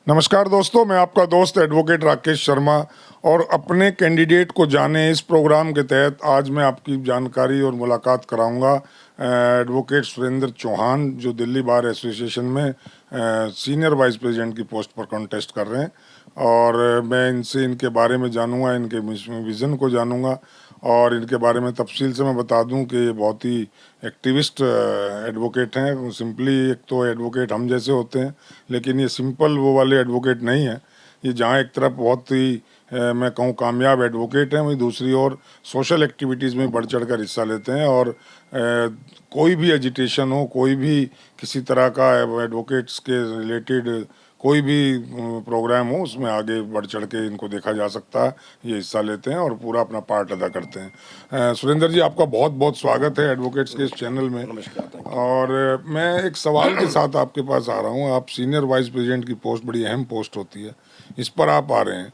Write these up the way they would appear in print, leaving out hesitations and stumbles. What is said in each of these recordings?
नमस्कार दोस्तों, मैं आपका दोस्त एडवोकेट राकेश शर्मा और अपने कैंडिडेट को जाने इस प्रोग्राम के तहत आज मैं आपकी जानकारी और मुलाकात कराऊंगा एडवोकेट सुरेंद्र चौहान, जो दिल्ली बार एसोसिएशन में सीनियर वाइस प्रेसिडेंट की पोस्ट पर कॉन्टेस्ट कर रहे हैं। और मैं इनसे इनके बारे में जानूंगा, इनके विज़न को जानूंगा और इनके बारे में तफसील से मैं बता दूं कि ये बहुत ही एक्टिविस्ट एडवोकेट हैं। सिंपली एक तो एडवोकेट हम जैसे होते हैं, लेकिन ये सिंपल वो वाले एडवोकेट नहीं है। ये जहाँ एक तरफ बहुत ही मैं कहूँ कामयाब एडवोकेट हैं, वहीं दूसरी ओर सोशल एक्टिविटीज़ में बढ़ चढ़ कर हिस्सा लेते हैं। और कोई भी एजिटेशन हो, कोई भी किसी तरह का एडवोकेट्स के रिलेटेड कोई भी प्रोग्राम हो, उसमें आगे बढ़ चढ़ के इनको देखा जा सकता है। ये हिस्सा लेते हैं और पूरा अपना पार्ट अदा करते हैं। सुरेंद्र जी, आपका बहुत बहुत स्वागत है एडवोकेट्स के इस चैनल में। और मैं एक सवाल के साथ आपके पास आ रहा हूँ। आप सीनियर वाइस प्रेसिडेंट की पोस्ट बड़ी अहम पोस्ट होती है, इस पर आप आ रहे हैं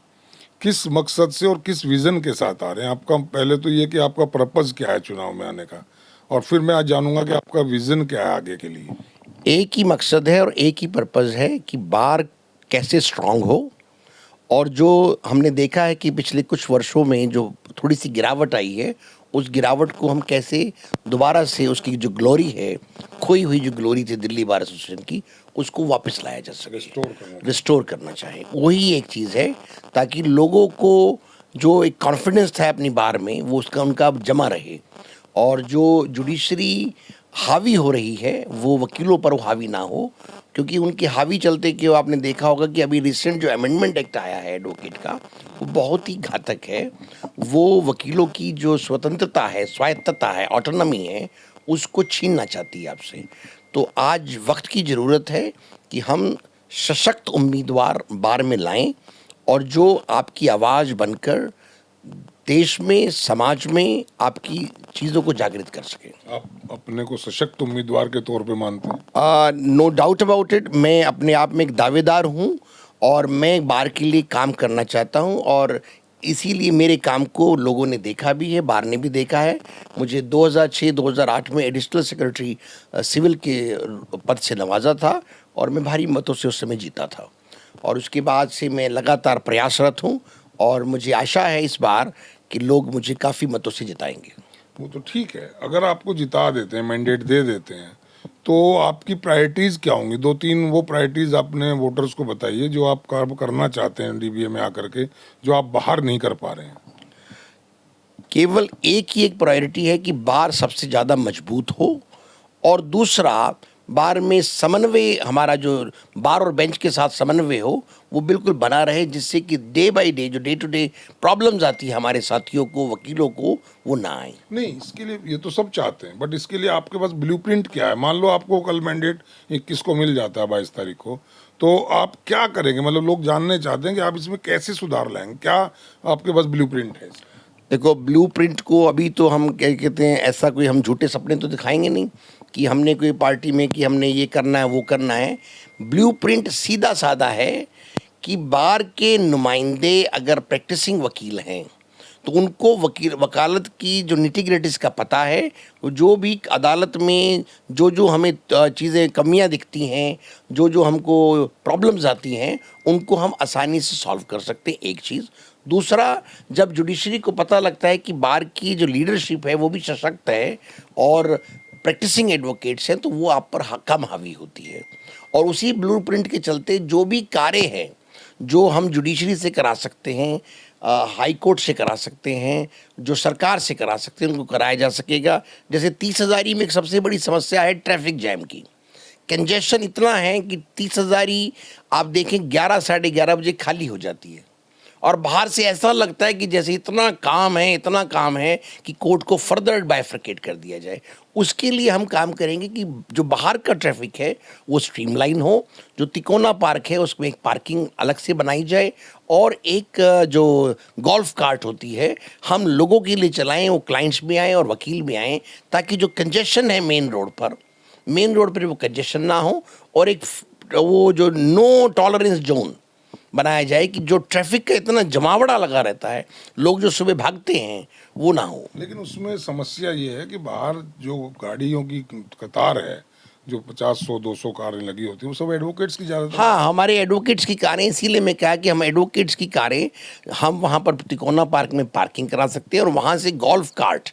किस मकसद से और किस विज़न के साथ आ रहे हैं? आपका पहले तो ये कि आपका पर्पज़ क्या है चुनाव में आने का, और फिर मैं आज जानूंगा कि आपका विज़न क्या है आगे के लिए। एक ही मकसद है और एक ही पर्पज़ है कि बार कैसे स्ट्रांग हो। और जो हमने देखा है कि पिछले कुछ वर्षों में जो थोड़ी सी गिरावट आई है, उस गिरावट को हम कैसे दोबारा से उसकी जो ग्लोरी है, खोई हुई जो ग्लोरी थी दिल्ली बार एसोसिएशन की, उसको वापस लाया जा सके, रिस्टोर करना चाहे। वही एक चीज़ है, ताकि लोगों को जो एक कॉन्फिडेंस था अपनी बार में, वो उसका उनका अब जमा रहे। और जो जुडिशरी हावी हो रही है, वो वकीलों पर वो हावी ना हो, क्योंकि उनके हावी चलते कि आपने देखा होगा कि अभी रिसेंट जो अमेंडमेंट एक्ट आया है एडवोकेट का, वो बहुत ही घातक है। वो वकीलों की जो स्वतंत्रता है, स्वायत्तता है, ऑटोनॉमी है, उसको छीनना चाहती है आपसे। तो आज वक्त की ज़रूरत है कि हम सशक्त उम्मीदवार बार में लाएं, और जो आपकी आवाज़ बनकर देश में, समाज में आपकी चीज़ों को जागृत कर सके। आप अपने को सशक्त उम्मीदवार के तौर पे मानते हैं? No doubt about it. मैं अपने आप में एक दावेदार हूँ और मैं बार के लिए काम करना चाहता हूँ, और इसीलिए मेरे काम को लोगों ने देखा भी है, बार ने भी देखा है। मुझे 2006-2008 में एडिशनल सेक्रेटरी सिविल के पद से नवाजा था, और मैं भारी मतों से उस समय जीता था। और उसके बाद से मैं लगातार प्रयासरत हूँ, और मुझे आशा है इस बार कि लोग मुझे काफ़ी मतों से जिताएंगे। वो तो ठीक है, अगर आपको जिता देते हैं, मैंडेट दे देते हैं, तो आपकी प्रायोरिटीज़ क्या होंगी? 2-3 वो प्रायोरिटीज़ अपने वोटर्स को बताइए जो आप काम करना चाहते हैं डीबीए में आकर के, जो आप बाहर नहीं कर पा रहे हैं। केवल एक ही एक प्रायोरिटी है कि बार सबसे ज़्यादा मजबूत हो, और दूसरा बार में समन्वय, हमारा जो बार और बेंच के साथ समन्वय हो, वो बिल्कुल बना रहे, जिससे कि डे बाय डे जो डे टू डे प्रॉब्लम्स आती है हमारे साथियों को, वकीलों को, वो ना आए। नहीं, इसके लिए ये तो सब चाहते हैं, बट इसके लिए आपके पास ब्लूप्रिंट क्या है? मान लो आपको कल मैंडेट 21 को मिल जाता है, 22 तारीख को, तो आप क्या करेंगे? मतलब लोग जानने चाहते हैं कि आप इसमें कैसे सुधार लाएंगे, क्या आपके पास ब्लूप्रिंट है? देखो, ब्लूप्रिंट को अभी तो हम क्या कहते हैं, ऐसा कोई हम झूठे सपने तो दिखाएंगे नहीं कि हमने कोई पार्टी में कि हमने ये करना है वो करना है। ब्लूप्रिंट सीधा साधा है कि बार के नुमाइंदे अगर प्रैक्टिसिंग वकील हैं, तो उनको वकालत की जो निटी-ग्रिटीज़ का पता है, जो भी अदालत में जो जो हमें चीज़ें कमियां दिखती हैं, जो जो हमको प्रॉब्लम्स आती हैं, उनको हम आसानी से सॉल्व कर सकते हैं, एक चीज़। दूसरा, जब जुडिशरी को पता लगता है कि बार की जो लीडरशिप है वो भी सशक्त है और प्रैक्टिसिंग एडवोकेट्स हैं, तो वो आप पर कम हावी होती है। और उसी ब्लूप्रिंट के चलते जो भी कार्य हैं, जो हम जुडिशरी से करा सकते हैं, हाई कोर्ट से करा सकते हैं, जो सरकार से करा सकते हैं, उनको कराया जा सकेगा। जैसे 30 हज़ारी में एक सबसे बड़ी समस्या है ट्रैफिक जैम की। कंजेशन इतना है कि 30 हज़ारी आप देखें 11 साढ़े 11 बजे खाली हो जाती है, और बाहर से ऐसा लगता है कि जैसे इतना काम है, इतना काम है कि कोर्ट को फर्दर बाइफरकेट कर दिया जाए। उसके लिए हम काम करेंगे कि जो बाहर का ट्रैफिक है वो स्ट्रीमलाइन हो। जो तिकोना पार्क है उसमें एक पार्किंग अलग से बनाई जाए, और एक जो गोल्फ कार्ट होती है, हम लोगों के लिए चलाएं, वो क्लाइंट्स भी आएँ और वकील भी आएँ, ताकि जो कंजेशन है मेन रोड पर वो कंजेशन ना हो। और एक वो जो नो टॉलरेंस जोन बनाया जाए कि जो ट्रैफिक का इतना जमावड़ा लगा रहता है, लोग जो सुबह भागते हैं, वो ना हो। लेकिन उसमें समस्या ये है कि बाहर जो गाड़ियों की कतार है, जो 50, 100, 200 कारें लगी होती हैं वो सब एडवोकेट्स की ज़्यादातर। हाँ, हमारे एडवोकेट्स की कारें, इसीलिए मैं कहा कि हम एडवोकेट्स की कारें हम वहाँ पर तिकोना पार्क में पार्किंग करा सकते हैं और वहाँ से गोल्फ कार्ट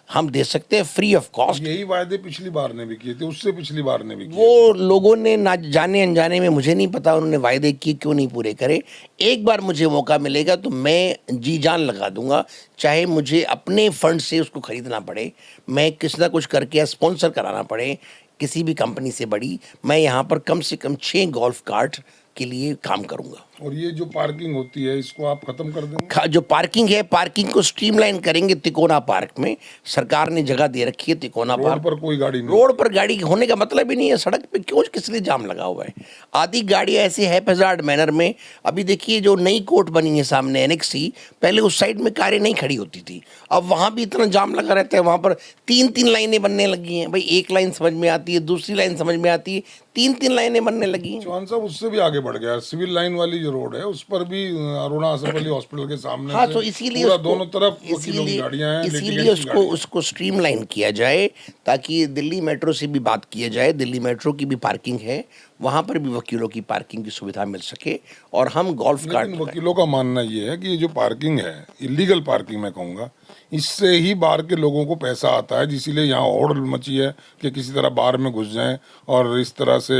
हम दे सकते हैं फ्री ऑफ कॉस्ट। यही वायदे पिछली बार ने भी किए थे, उससे पिछली बार ने भी किए वो लोगों ने ना जाने अनजाने में, मुझे नहीं पता उन्होंने वायदे किए क्यों नहीं पूरे करे। एक बार मुझे मौका मिलेगा तो मैं जी जान लगा दूंगा, चाहे मुझे अपने फंड से उसको खरीदना पड़े, मैं किसी ना कुछ करके या स्पॉन्सर कराना पड़े किसी भी कंपनी से बड़ी, मैं यहाँ पर कम से कम 6 गोल्फ कार्ट के लिए काम करूँगा। और ये जो पार्किंग होती है इसको आप खत्म कर देंगे? जो पार्किंग है, पार्किंग को स्ट्रीमलाइन करेंगे। तिकोना पार्क में सरकार ने जगह दे रखी है, तिकोना रोड पार्क पर कोई गाड़ी नहीं? रोड पर गाड़ी होने का मतलब ही नहीं है। सड़क पे क्यों, किस लिए जाम लगा हुआ है? आधी गाड़ियां ऐसे हैपहजार्ड मैनर में, अभी देखिए जो नई कोर्ट बनी है सामने एनेक्सी, पहले उस साइड में कारें नहीं खड़ी होती थी, अब वहां भी इतना जाम लगा रहता है। वहां पर 3-3 लाइनें बनने लगी हैं। भाई एक लाइन समझ में आती है, दूसरी लाइन समझ में आती है, 3-3 लाइनें बनने लगी हैं। चौहान साहब उससे भी आगे बढ़ गया, सिविल लाइन वाली जो रोड है उस पर भी अरुणा आसफ अली हॉस्पिटल के सामने हाँ, से तो इसीलिए पूरा उसको, दोनों तरफ वकीलों की गाड़ियां हैं, इसीलिए litigants की गाड़ियां हैं। उसको स्ट्रीमलाइन किया जाए, ताकि दिल्ली मेट्रो से भी बात किया जाए। दिल्ली मेट्रो की भी पार्किंग है, वहाँ पर भी वकीलों की पार्किंग की सुविधा मिल सके और हम गोल्फ कार्ट। लेकिन वकीलों का मानना ये है कि ये जो पार्किंग है, इलीगल पार्किंग मैं कहूँगा, इससे ही बाहर के लोगों को पैसा आता है, इसीलिए यहाँ होड़ मची है कि किसी तरह बाहर में घुस जाएं और इस तरह से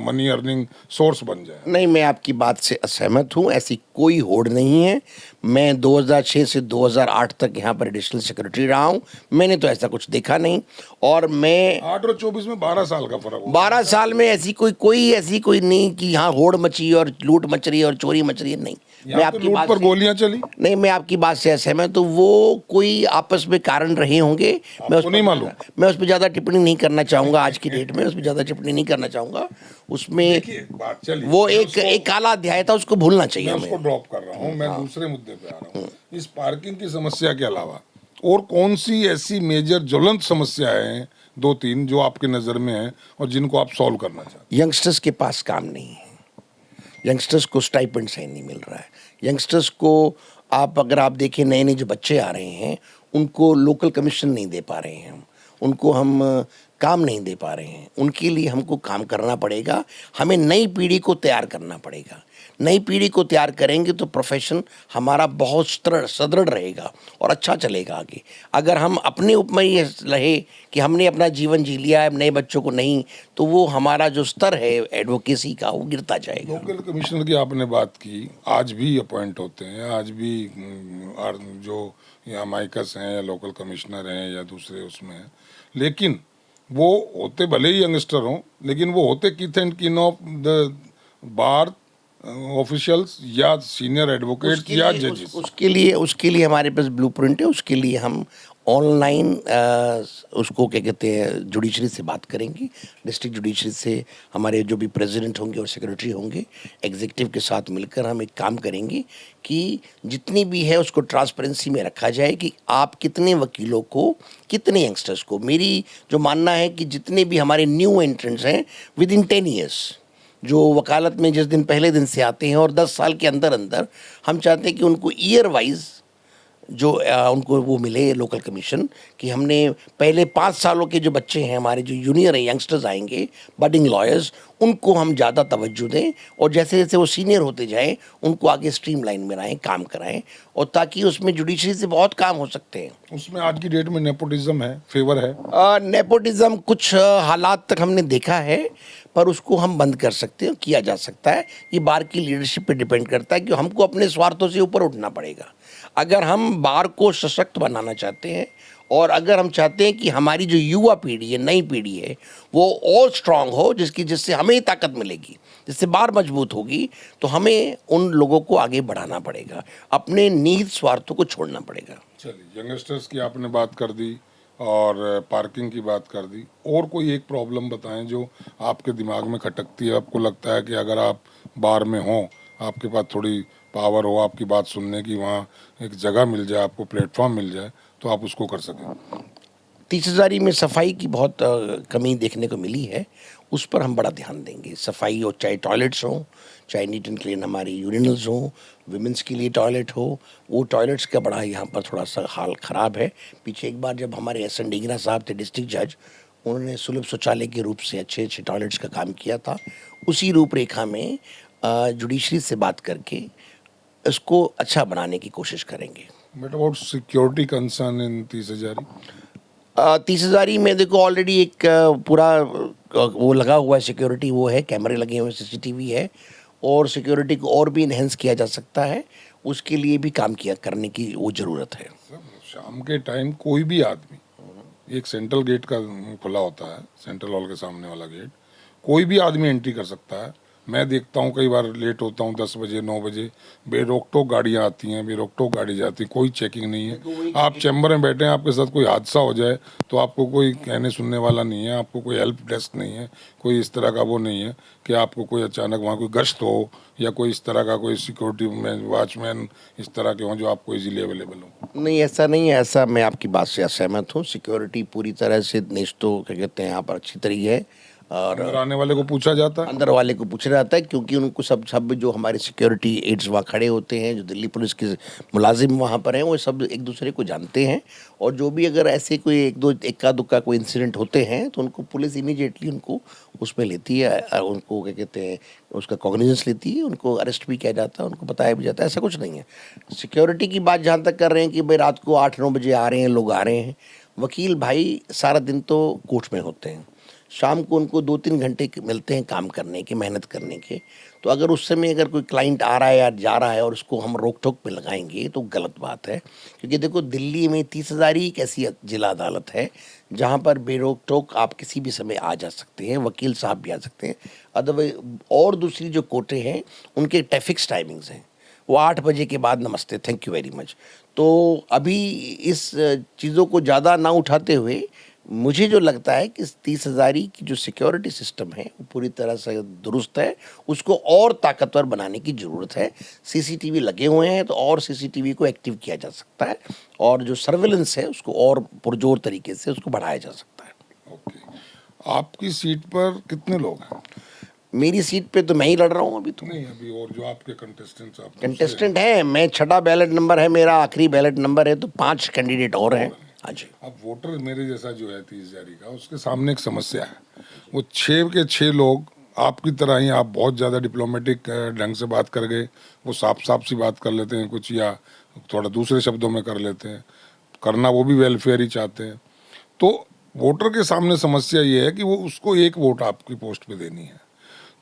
मनी अर्निंग सोर्स बन जाए। नहीं, मैं आपकी बात से असहमत हूँ, ऐसी कोई होड़ नहीं है। मैं 2006 से 2008 तक यहाँ पर एडिशनल सेक्रेटरी रहा हूँ, मैंने तो ऐसा कुछ देखा नहीं। और मैं 8 और 24 में 12 साल का फर्क हो। 12 साल में ऐसी कोई नहीं कि यहाँ होड़ मची और लूट मच रही है और चोरी मच रही है, नहीं। मैं यहाँ तो आपकी लूट बात पर से, गोलियां चली। नहीं, मैं आपकी बात से असहमत हूँ। वो कोई आपस में कारण रहे होंगे, मैं आपको नहीं मालूम? मैं उस पर ज़्यादा टिप्पणी नहीं करना चाहूँगा। आज की डेट में उस पर ज़्यादा टिप्पणी नहीं करना चाहूँगा। उसमें देखिए बात चली, वो मैं एक काला अध्याय था, उसको भूलना चाहिए मैं उसको हमें। ड्रॉप कर रहा हूँ, मैं दूसरे मुद्दे पे आ रहा हूँ। इस पार्किंग की समस्या के अलावा और कौन सी ऐसी मेजर ज्वलंत समस्याएं हैं, 2-3 जो आपके नज़र में हैं और जिनको आप सॉल्व करना चाहते हैं? यंगस्टर्स के पास काम नहीं है, यंगस्टर्स को स्टाइपेंड सही नहीं मिल रहा है। यंगस्टर्स को अगर आप देखें, नए नए जो बच्चे आ रहे हैं उनको लोकल कमीशन नहीं दे पा रहे हैं हम, उनको हम काम नहीं दे पा रहे हैं। उनके लिए हमको काम करना पड़ेगा, हमें नई पीढ़ी को तैयार करना पड़ेगा। नई पीढ़ी को तैयार करेंगे तो प्रोफेशन हमारा बहुत सदृढ़ रहेगा और अच्छा चलेगा आगे। अगर हम अपने ऊपर ही रहे कि हमने अपना जीवन जी लिया है, नए बच्चों को नहीं, तो वो हमारा जो स्तर है एडवोकेसी का वो गिरता जाएगा। लोकल कमिश्नर की आपने बात की, आज भी अपॉइंट होते हैं, आज भी जो यहाँ माइकस हैं या लोकल कमिश्नर हैं या दूसरे उसमें हैं, लेकिन वो होते भले ही यंगस्टर हों, लेकिन वो होते किथ एंड किन ऑफ द बार ऑफिशियल्स या सीनियर एडवोकेट या जजेस। उसके लिए हमारे पास ब्लूप्रिंट है। उसके लिए हम ऑनलाइन उसको क्या कहते हैं, जुडिशरी से बात करेंगे, डिस्ट्रिक्ट जुडिशरी से हमारे जो भी प्रेसिडेंट होंगे और सेक्रेटरी होंगे, एग्जीक्यूटिव के साथ मिलकर हम एक काम करेंगे कि जितनी भी है उसको ट्रांसपेरेंसी में रखा जाए कि आप कितने वकीलों को, कितने यंगस्टर्स को। मेरी जो मानना है कि जितने भी हमारे न्यू एंट्रेंट्स हैं विद इन 10 ईयर्स, जो वकालत में जिस दिन पहले दिन से आते हैं और 10 साल के अंदर अंदर, हम चाहते हैं कि उनको ईयर वाइज जो उनको वो मिले लोकल कमीशन, कि हमने पहले 5 सालों के जो बच्चे हैं हमारे, जो जूनियर हैं, यंगस्टर्स आएंगे, बडिंग लॉयर्स, उनको हम ज़्यादा तवज्जो दें और जैसे जैसे वो सीनियर होते जाएं उनको आगे स्ट्रीम लाइन में लाएँ, काम कराएं, और ताकि उसमें जुडिशरी से बहुत काम हो सकते हैं। उसमें आज की डेट में नेपोटिज्म है, फेवर है? नेपोटिज्म कुछ हालात तक हमने देखा है, पर उसको हम बंद कर सकते हैं, किया जा सकता है। ये बार की लीडरशिप पे डिपेंड करता है कि हमको अपने स्वार्थों से ऊपर उठना पड़ेगा। अगर हम बार को सशक्त बनाना चाहते हैं और अगर हम चाहते हैं कि हमारी जो युवा पीढ़ी है, नई पीढ़ी है, वो और स्ट्रांग हो, जिससे हमें ही ताकत मिलेगी, जिससे बार मजबूत होगी, तो हमें उन लोगों को आगे बढ़ाना पड़ेगा, अपने निहित स्वार्थों को छोड़ना पड़ेगा। चलिए, यंगस्टर्स की आपने बात कर दी और पार्किंग की बात कर दी, और कोई एक प्रॉब्लम बताएं जो आपके दिमाग में खटकती है, आपको लगता है कि अगर आप बार में हों, आपके पास थोड़ी पावर हो आपकी बात सुनने की, वहाँ एक जगह मिल जाए, आपको प्लेटफॉर्म मिल जाए, तो आप उसको कर सकें। 30,000 में सफाई की बहुत कमी देखने को मिली है, उस पर हम बड़ा ध्यान देंगे। सफाई हो, चाहे टॉयलेट्स हों, चाहे नीट एंड क्लीन हमारी यूरिनल्स हों, विमेंस के लिए टॉयलेट हो, वो टॉयलेट्स का बड़ा यहाँ पर थोड़ा सा हाल ख़राब है। पीछे एक बार जब हमारे एस एन डीगरा साहब थे डिस्ट्रिक्ट जज, उन्होंने सुलभ शौचालय के रूप से अच्छे अच्छे टॉयलेट्स का काम किया था। उसी रूपरेखा में जुडिशरी से बात करके इसको अच्छा बनाने की कोशिश करेंगे। But about security concern in 30,000? 30,000 में देखो ऑलरेडी एक पूरा वो लगा हुआ है सिक्योरिटी, वो है कैमरे लगे हुए, सीसीटीवी है, और सिक्योरिटी को और भी इन्हेंस किया जा सकता है, उसके लिए भी काम किया करने की वो ज़रूरत है। शाम के टाइम कोई भी आदमी, एक सेंट्रल गेट का खुला होता है, सेंट्रल हॉल के सामने वाला गेट, कोई भी आदमी एंट्री कर सकता है। मैं देखता हूँ कई बार लेट होता हूँ 10 बजे 9 बजे, बेरोक टोक गाड़ियाँ आती हैं, बेरोक टोक गाड़ी जाती है, कोई चेकिंग नहीं है। आप चैम्बर में बैठे हैं, आपके साथ कोई हादसा हो जाए तो आपको कोई कहने सुनने वाला नहीं है, आपको कोई हेल्प डेस्क नहीं है, कोई इस तरह का वो नहीं है कि आपको कोई अचानक वहाँ कोई गश्त हो या कोई इस तरह का कोई सिक्योरिटी मैन वॉचमैन इस तरह के हों जो आपको इजीली अवेलेबल हो। नहीं, ऐसा नहीं है, ऐसा मैं आपकी बात से असहमत हूँ। सिक्योरिटी पूरी तरह से नेश्तो क्या कहते हैं यहाँ पर अच्छी तरीके है, और अंदर आने वाले को पूछा जाता है, अंदर वाले को पूछा जाता है, क्योंकि उनको सब जो हमारे सिक्योरिटी एड्स वहाँ खड़े होते हैं, जो दिल्ली पुलिस के मुलाजिम वहाँ पर हैं, वो सब एक दूसरे को जानते हैं, और जो भी अगर ऐसे कोई इक्का दुक्का कोई इंसिडेंट होते हैं तो उनको पुलिस इमीडिएटली उनको उसमें लेती है, उनको क्या कहते हैं उसका कॉग्निजेंस लेती है, उनको अरेस्ट भी किया जाता है, उनको बताया भी जाता है। ऐसा कुछ नहीं है। सिक्योरिटी की बात जहाँ तक कर रहे हैं कि भाई रात को 8-9 बजे आ रहे हैं लोग, आ रहे हैं, वकील भाई सारा दिन तो कोर्ट में होते हैं, शाम को उनको 2-3 घंटे मिलते हैं काम करने के, मेहनत करने के। तो अगर उस समय अगर कोई क्लाइंट आ रहा है या जा रहा है और उसको हम रोक टोक पे लगाएंगे तो गलत बात है, क्योंकि देखो दिल्ली में 30,000 एक ऐसी जिला अदालत है जहाँ पर बेरोक टोक आप किसी भी समय आ जा सकते हैं, वकील साहब भी आ सकते हैं। अदरवाइज और दूसरी जो कोर्टें हैं उनके फिक्स टाइमिंग्स हैं, वो 8 बजे के बाद नमस्ते, थैंक यू वेरी मच। तो अभी इस चीज़ों को ज़्यादा ना उठाते हुए मुझे जो लगता है कि 30,000 की जो सिक्योरिटी सिस्टम है वो पूरी तरह से दुरुस्त है, उसको और ताकतवर बनाने की ज़रूरत है। सीसीटीवी लगे हुए हैं तो और सीसीटीवी को एक्टिव किया जा सकता है, और जो सर्विलेंस है उसको और पुरजोर तरीके से उसको बढ़ाया जा सकता है। ओके, आपकी सीट पर कितने लोग हैं? मेरी सीट पे तो मैं ही लड़ रहा हूँ अभी तो। नहीं, अभी और जो आपके कंटेस्टेंट्स आप कंटेस्टेंट है, मैं 6ठा बैलेट नंबर है मेरा, आखिरी बैलेट नंबर है, तो 5 कैंडिडेट और हैं। हाँ जी। अब वोटर मेरे जैसा जो है 30,000 का, उसके सामने एक समस्या है, वो 6 के 6 लोग आपकी तरह ही, आप बहुत ज़्यादा डिप्लोमेटिक ढंग से बात कर गए, वो साफ साफ सी बात कर लेते हैं कुछ, या थोड़ा दूसरे शब्दों में कर लेते हैं, करना वो भी वेलफेयर ही चाहते हैं। तो वोटर के सामने समस्या ये है कि वो उसको एक वोट आपकी पोस्ट पे देनी है,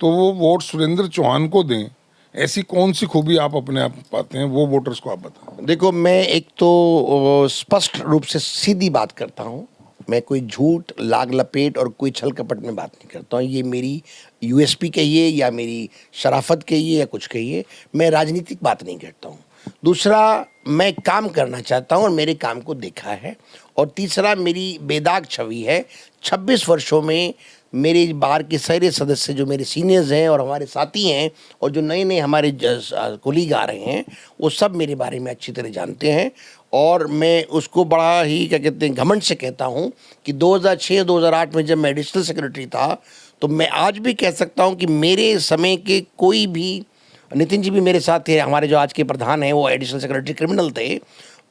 तो वो वोट सुरेंद्र चौहान को दें, ऐसी कौन सी खूबी आप अपने आप पाते हैं, वो वोटर्स को आप बताएं। देखो, मैं एक तो स्पष्ट रूप से सीधी बात करता हूँ, मैं कोई झूठ लाग लपेट और कोई छल कपट में बात नहीं करता हूँ। ये मेरी यूएसपी कहिए या मेरी शराफत कहिए या कुछ कहिए, मैं राजनीतिक बात नहीं करता हूँ। दूसरा, मैं काम करना चाहता हूँ और मेरे काम को देखा है। और तीसरा, मेरी बेदाग छवि है। 26 वर्षों में मेरे बार के सारे सदस्य जो मेरे सीनियर्स हैं और हमारे साथी हैं और जो नए नए हमारे कोलीग आ रहे हैं, वो सब मेरे बारे में अच्छी तरह जानते हैं। और मैं उसको बड़ा ही क्या कहते हैं घमंड से कहता हूँ कि 2006-2008 में जब मैं एडिशनल सेक्रेटरी था, तो मैं आज भी कह सकता हूँ कि मेरे समय के कोई भी, नितिन जी भी मेरे साथ थे, हमारे जो आज के प्रधान हैं वो एडिशनल सेक्रेटरी क्रिमिनल थे,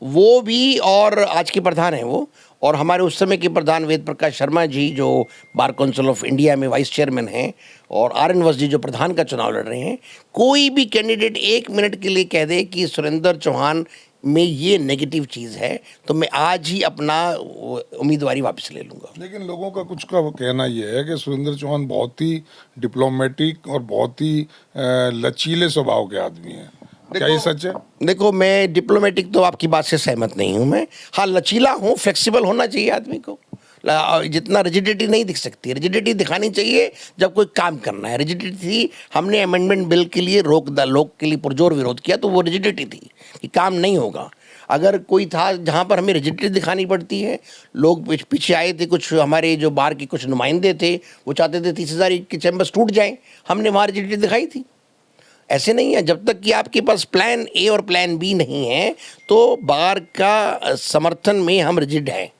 वो भी, और आज के प्रधान हैं वो, और हमारे उस समय के प्रधान वेद प्रकाश शर्मा जी जो बार काउंसिल ऑफ इंडिया में वाइस चेयरमैन हैं, और RN वस जी जो प्रधान का चुनाव लड़ रहे हैं, कोई भी कैंडिडेट 1 मिनट के लिए कह दे कि सुरेंद्र चौहान में ये नेगेटिव चीज़ है, तो मैं आज ही अपना उम्मीदवारी वापस ले लूँगा। लेकिन लोगों का कुछ का कहना यह है कि सुरेंद्र चौहान बहुत ही डिप्लोमेटिक और बहुत ही लचीले स्वभाव के आदमी हैं, क्या ये सच है? देखो, मैं डिप्लोमेटिक तो आपकी बात से सहमत नहीं हूँ मैं। हाँ, लचीला हूँ, फ्लेक्सिबल होना चाहिए आदमी को, जितना रिजिडिटी नहीं दिख सकती। रिजिडिटी दिखानी चाहिए जब कोई काम करना है। रिजिडिटी हमने अमेंडमेंट बिल के लिए लोक के लिए पुरजोर विरोध किया, तो वो रिजिडिटी थी कि काम नहीं होगा। अगर कोई था जहाँ पर हमें रिजिडिटी दिखानी पड़ती है, लोग पीछे आए थे, कुछ हमारे जो बार के कुछ नुमाइंदे थे, वो चाहते थे 30,000 के चैम्बर्स टूट जाएं, हमने वहाँ रिजिडिटी दिखाई थी। ऐसे नहीं है, जब तक कि आपके पास प्लान ए और प्लान बी नहीं है, तो बार का समर्थन में हम रिजिड हैं,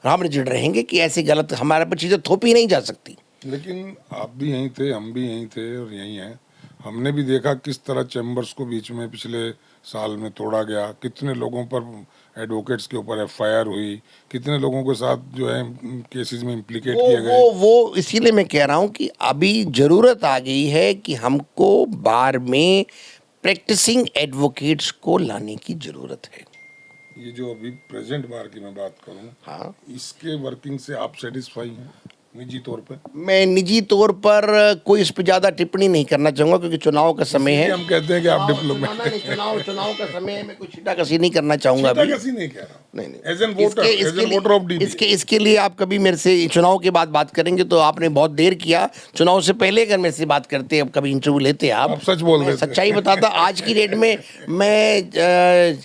हम रिजिड रहेंगे कि ऐसी गलत हमारे पर चीज़ें थोपी नहीं जा सकती। लेकिन आप भी यहीं थे, हम भी यहीं थे और यहीं हैं, हमने भी देखा किस तरह चैम्बर्स को बीच में पिछले साल में तोड़ा गया, कितने लोगों पर एडवोकेट्स के ऊपर एफआईआर हुई, कितने लोगों के साथ जो है केसेस में इम्प्लिकेट किए गए। वो इसीलिए मैं कह रहा हूं कि अभी जरूरत आ गई है कि हमको बार में प्रैक्टिसिंग एडवोकेट्स को लाने की जरूरत है। ये जो अभी प्रेजेंट बार की मैं बात करूं, हाँ, इसके वर्किंग से आप सेटिस्फाई हैं निजी तौर पे? मैं निजी तौर पर कोई इस पर ज्यादा टिप्पणी नहीं करना चाहूंगा क्योंकि चुनाव का समय है। हम कहते हैं कि आप डिप्लोमेट। चुनाव का समय है, मैं कोई छीटाकसी नहीं करना चाहूंगा अभी। कसी नहीं कह रहा। नहीं as an voter, as an voter of DD. इसके लिए आप कभी मेरे से चुनाव के बाद बात करेंगे तो आपने बहुत देर किया। चुनाव से पहले अगर मेरे से बात करते, अब कभी इंटरव्यू लेते आप सच बोल रहे थे। सच्चाई बताता। आज की डेट में मैं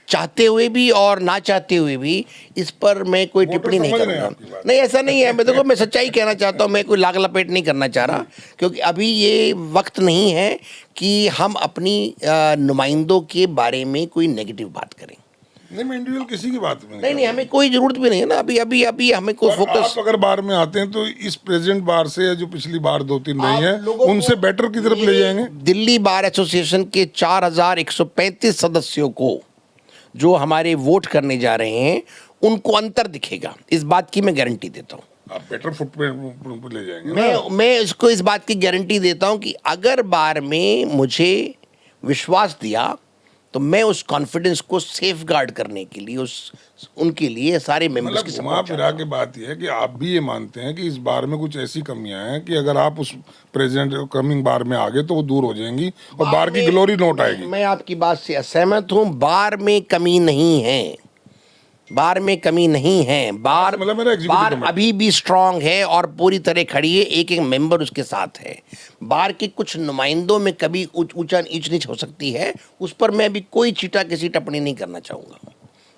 चाहते हुए भी और ना चाहते हुए भी इस पर मैं कोई टिप्पणी नहीं करूंगा। नहीं, ऐसा नहीं है। मैं देखो, मैं सच्चाई कहना चाहता हूँ, मैं कोई लाग लपेट नहीं करना चाह रहा, क्योंकि अभी ये वक्त नहीं है कि हम अपनी नुमाइंदों के बारे में कोई नेगेटिव बात करें। नहीं, मैं इंडिविजुअल किसी की बात में नहीं, हमें कोई जरूरत भी नहीं है ना अभी हमें कोई फोकस। आप अगर बार में आते हैं तो इस प्रेजेंट बार से जो पिछली बार 2-3 रही है उनसे बेटर की तरफ ले जाएंगे। दिल्ली बार एसोसिएशन के 4135 सदस्यों को जो हमारे वोट करने जा रहे हैं उनको अंतर दिखेगा, इस बात की मैं गारंटी देता हूं। आप बेटर फुट पे ले जाएंगे। मैं इसको इस बात की गारंटी देता हूं कि अगर बार में मुझे विश्वास दिया तो मैं उस कॉन्फिडेंस को सेफ गार्ड करने के लिए उनके लिए सारे मेंबर्स की घुमा फिरा के बात यह है कि आप भी ये मानते हैं कि इस बार में कुछ ऐसी कमियां हैं कि अगर आप उस प्रेजेंट कमिंग बार में आ गए तो वो दूर हो जाएंगी और बार की ग्लोरी लौट आएगी। मैं आपकी बात से असहमत हूं। बार में कमी नहीं है, बार में कमी नहीं है। बार अभी भी स्ट्रांग है और पूरी तरह खड़ी है, एक एक मेंबर उसके साथ है। बार के कुछ नुमाइंदों में कभी ऊंचा नीच नीच हो सकती है, उस पर मैं अभी कोई चीटा किसी टिप्पणी नहीं करना चाहूँगा।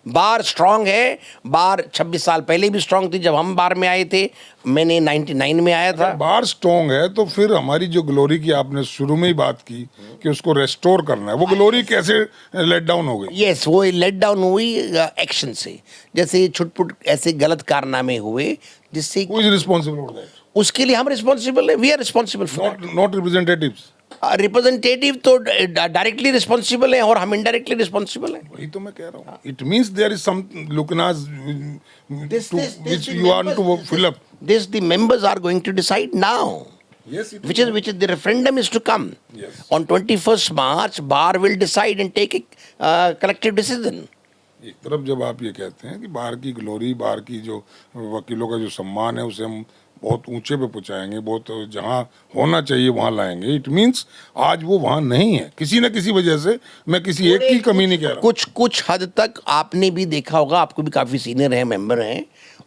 बार स्ट्रांग है। बार 26 साल पहले भी स्ट्रांग थी जब हम बार में आए थे। मैंने 99 में आया था। बार स्ट्रांग है तो फिर हमारी जो ग्लोरी की आपने शुरू में ही बात की कि उसको रेस्टोर करना है, वो ग्लोरी कैसे लेट डाउन हो गई? यस, वो लेट डाउन हुई एक्शन से, जैसे छुटपुट ऐसे गलत कारनामे हुए जिससे रिस्पॉन्सिबल उसके लिए हम रिस्पॉन्सिबल है। We are responsible for not representatives. Representative तो डायरेक्टली रिस्पॉन्सिबल है और हम इनडायरेक्टली रिस्पॉन्सिबल है। वही तो मैं कह रहा हूँ। It means there is some lacunas which you want to fill up. This the members are going to decide now, which is the referendum is to come. Yes. On 21st March, bar will decide and take a collective decision. एक तरफ जब आप ये कहते हैं कि बार की glory, बार की जो वकीलों का जो सम्मान है उसे हम बहुत ऊंचे पे पहुंचाएंगे, बहुत जहां होना चाहिए वहां लाएंगे, इट मींस आज वो वहां नहीं है किसी न किसी वजह से। मैं किसी एक की कमी नहीं कह रहा। कुछ हद तक आपने भी देखा होगा, आपको भी काफी सीनियर हैं, मेंबर हैं,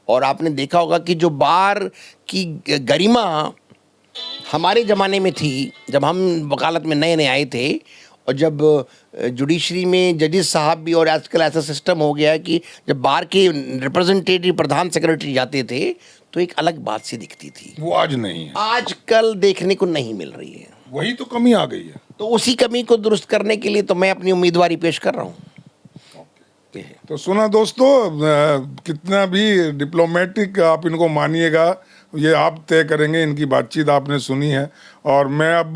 और आपने देखा होगा कि जो बार की गरिमा हमारे ज़माने में थी, जब हम वकालत में नए नए आए थे, और जब जुडिशरी में जजेस साहब भी, और आजकल ऐसा सिस्टम हो गया है कि जब बार के रिप्रेजेंटेटिव प्रधान सेक्रेटरी जाते थे तो एक अलग बात सी दिखती थी। वो आज नहीं है, आजकल देखने को नहीं मिल रही है। वही तो कमी आ गई है। तो उसी कमी को दुरुस्त करने के लिए तो मैं अपनी उम्मीदवारी पेश कर रहा हूँ। तो सुना दोस्तों, कितना भी डिप्लोमेटिक आप इनको मानिएगा, ये आप तय करेंगे। इनकी बातचीत आपने सुनी है, और मैं अब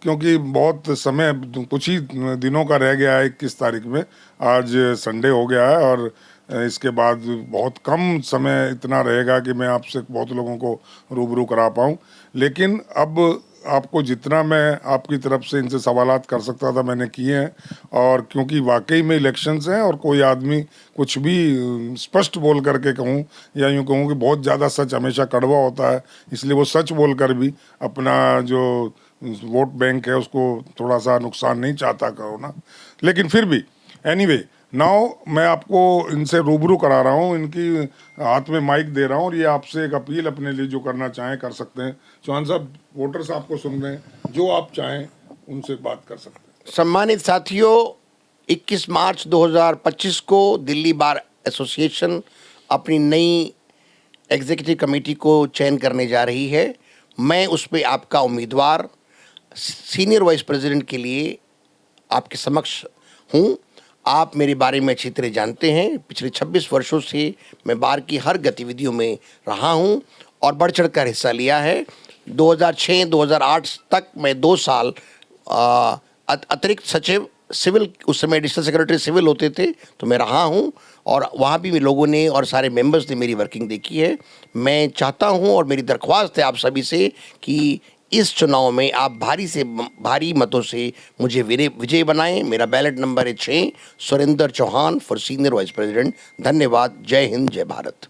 क्योंकि बहुत समय कुछ ही दिनों का रह गया है, 21 तारीख में, आज संडे हो गया है, और इसके बाद बहुत कम समय इतना रहेगा कि मैं आपसे बहुत लोगों को रूबरू करा पाऊँ। लेकिन अब आपको जितना मैं आपकी तरफ से इनसे सवालात कर सकता था मैंने किए हैं, और क्योंकि वाकई में इलेक्शंस हैं और कोई आदमी कुछ भी स्पष्ट बोल करके कहूँ या यूँ कहूँ कि बहुत ज़्यादा सच हमेशा कड़वा होता है, इसलिए वो सच बोल कर भी अपना जो वोट बैंक है उसको थोड़ा सा नुकसान नहीं चाहता करो ना। लेकिन फिर भी एनीवे नाउ मैं आपको इनसे रूबरू करा रहा हूँ, इनकी हाथ में माइक दे रहा हूँ, और ये आपसे एक अपील अपने लिए जो करना चाहें कर सकते हैं। चौहान साहब, वोटर्स आपको सुन रहे हैं, जो आप चाहें उनसे बात कर सकते हैं। सम्मानित साथियों, 21 मार्च 2025 को दिल्ली बार एसोसिएशन अपनी नई एग्जीक्यूटिव कमेटी को चयन करने जा रही है। मैं उस पर आपका उम्मीदवार सीनियर वाइस प्रेसिडेंट के लिए आपके समक्ष हूँ। आप मेरे बारे में अच्छी तरह जानते हैं। पिछले 26 वर्षों से मैं बार की हर गतिविधियों में रहा हूं और बढ़ चढ़ कर हिस्सा लिया है। 2006-2008 तक मैं 2 साल अतिरिक्त सचिव सिविल, उस समय एडिशनल सेक्रेटरी सिविल होते थे, तो मैं रहा हूँ और वहाँ भी लोगों ने और सारे मेंबर्स ने मेरी वर्किंग देखी है। मैं चाहता हूँ और मेरी दरख्वास्त है आप सभी से कि इस चुनाव में आप भारी मतों से मुझे विजय बनाएं। मेरा बैलेट नंबर है 6, Surendra Chauhan for senior vice president. धन्यवाद। जय हिंद, जय भारत।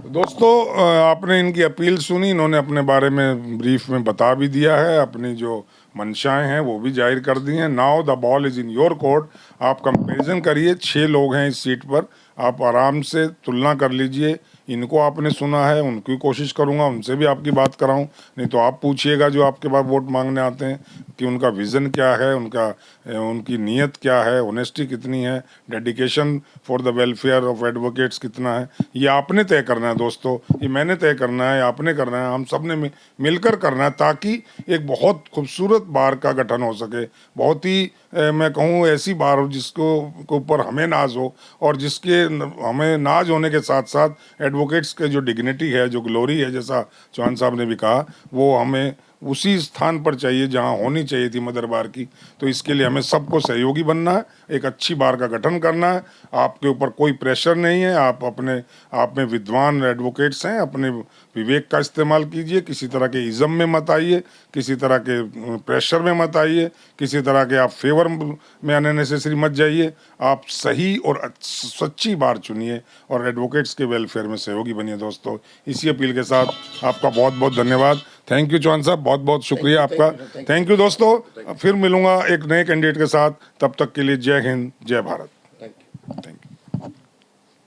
दोस्तों, आपने इनकी अपील सुनी, इन्होंने अपने बारे में ब्रीफ में बता भी दिया है, अपनी जो मंशाएं हैं वो भी जाहिर कर दी हैं। Now the ball is in your court. आप कंपैरिजन करिए, 6 लोग हैं इस सीट पर, आप आराम से तुलना कर लीजिए। इनको आपने सुना है, उनकी कोशिश करूंगा उनसे भी आपकी बात कराऊं, नहीं तो आप पूछिएगा जो आपके पास वोट मांगने आते हैं कि उनका विज़न क्या है, उनकी नीयत क्या है, ऑनेस्टी कितनी है, dedication for the welfare of advocates कितना है। ये आपने तय करना है दोस्तों, ये मैंने तय करना है, आपने करना है, हम सब ने मिलकर करना है, ताकि एक बहुत खूबसूरत बार का गठन हो सके। बहुत ही मैं कहूँ ऐसी बार हो जिसको के ऊपर हमें नाज हो, और जिसके हमें नाज होने के साथ साथ एडवोकेट्स के जो डिग्निटी है, जो ग्लोरी है, जैसा चौहान साहब ने भी कहा, वो हमें उसी स्थान पर चाहिए जहां होनी चाहिए थी मदर बार की। तो इसके लिए हमें सबको सहयोगी बनना है, एक अच्छी बार का गठन करना है। आपके ऊपर कोई प्रेशर नहीं है, आप में विद्वान एडवोकेट्स हैं, अपने विवेक का इस्तेमाल कीजिए, किसी तरह के इज़म में मत आइए, किसी तरह के प्रेशर में मत आइए, किसी तरह के आप फेवर में अननेसेसरी मत जाइए। आप सही और सच्ची बार चुनिए और एडवोकेट्स के वेलफेयर में सहयोगी बनिए दोस्तों। इसी अपील के साथ आपका बहुत बहुत धन्यवाद। थैंक यू चौहान साहब, बहुत बहुत शुक्रिया आपका। थैंक यू दोस्तों, फिर मिलूंगा एक नए कैंडिडेट के साथ। तब तक के लिए जय हिंद, जय भारत। Thank you.